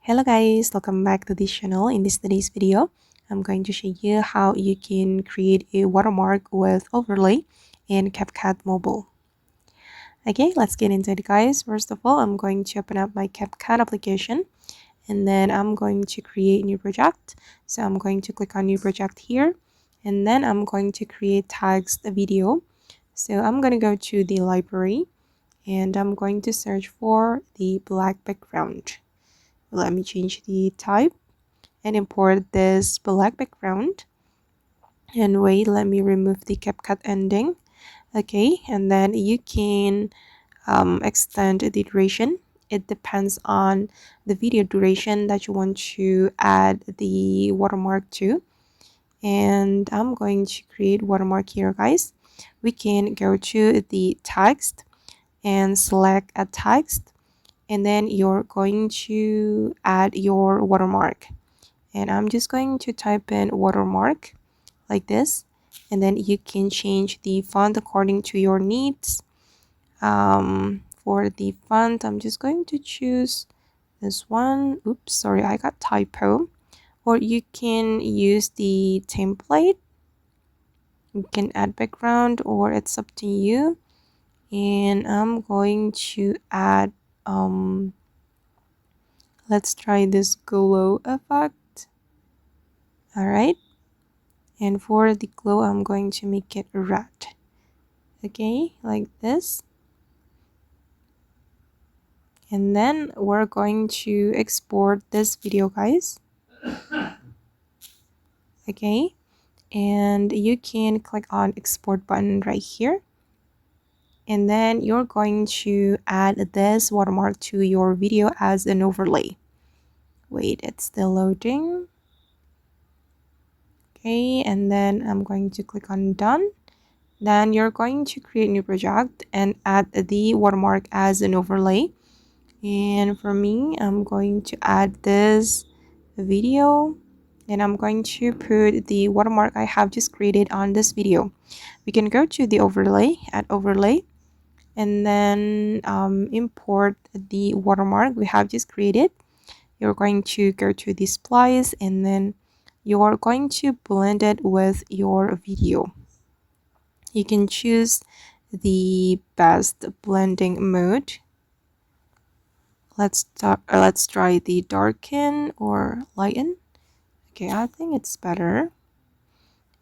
Hello guys, welcome back to this channel. In today's video, I'm going to show you how you can create a watermark with overlay in CapCut Mobile. Okay, let's get into it guys. First of all, I'm going to open up my CapCut application and then I'm going to create a new project. So I'm going to click on new project here and then I'm going to create text video. So I'm going to go to the library and I'm going to search for the black background. Let me change the type and import this black background. And wait, let me remove the CapCut ending. Okay, and then you can extend the duration. It depends on the video duration that you want to add the watermark to. And I'm going to create watermark here, guys. We can go to the text and select a text, and then you're going to add your watermark. And I'm just going to type in watermark like this, and then you can change the font according to your needs. For the font, I'm just going to choose this one. Oops, sorry, I got typo. Or you can use the template. You can add background, or it's up to you. And I'm going to add let's try this glow effect. All right, and for the glow I'm going to make it red. Okay, like this. And then we're going to export this video, guys. Okay, and you can click on export button right here, and then you're going to add this watermark to your video as an overlay. Wait, it's still loading. Okay, and then I'm going to click on done. Then you're going to create a new project and add the watermark as an overlay. And for me, I'm going to add this video and I'm going to put the watermark I have just created on this video. We can go to the overlay, add overlay, and then import the watermark we have just created. You're going to go to the splice and then you're going to blend it with your video. You can choose the best blending mode. Let's try the darken or lighten. Okay, I think it's better.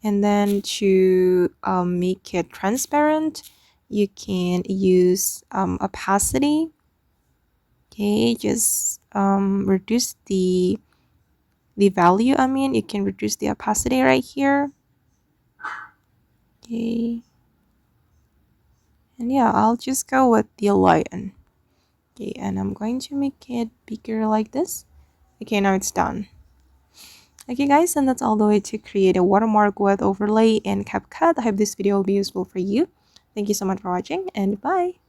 And then to make it transparent, you can use opacity. Okay, just reduce the value. I mean, you can reduce the opacity right here. Okay, and yeah, I'll just go with the lighten. Okay, and I'm going to make it bigger like this. Okay, now it's done. Okay guys, and that's all the way to create a watermark with overlay in CapCut. I hope this video will be useful for you. Thank you so much for watching and bye.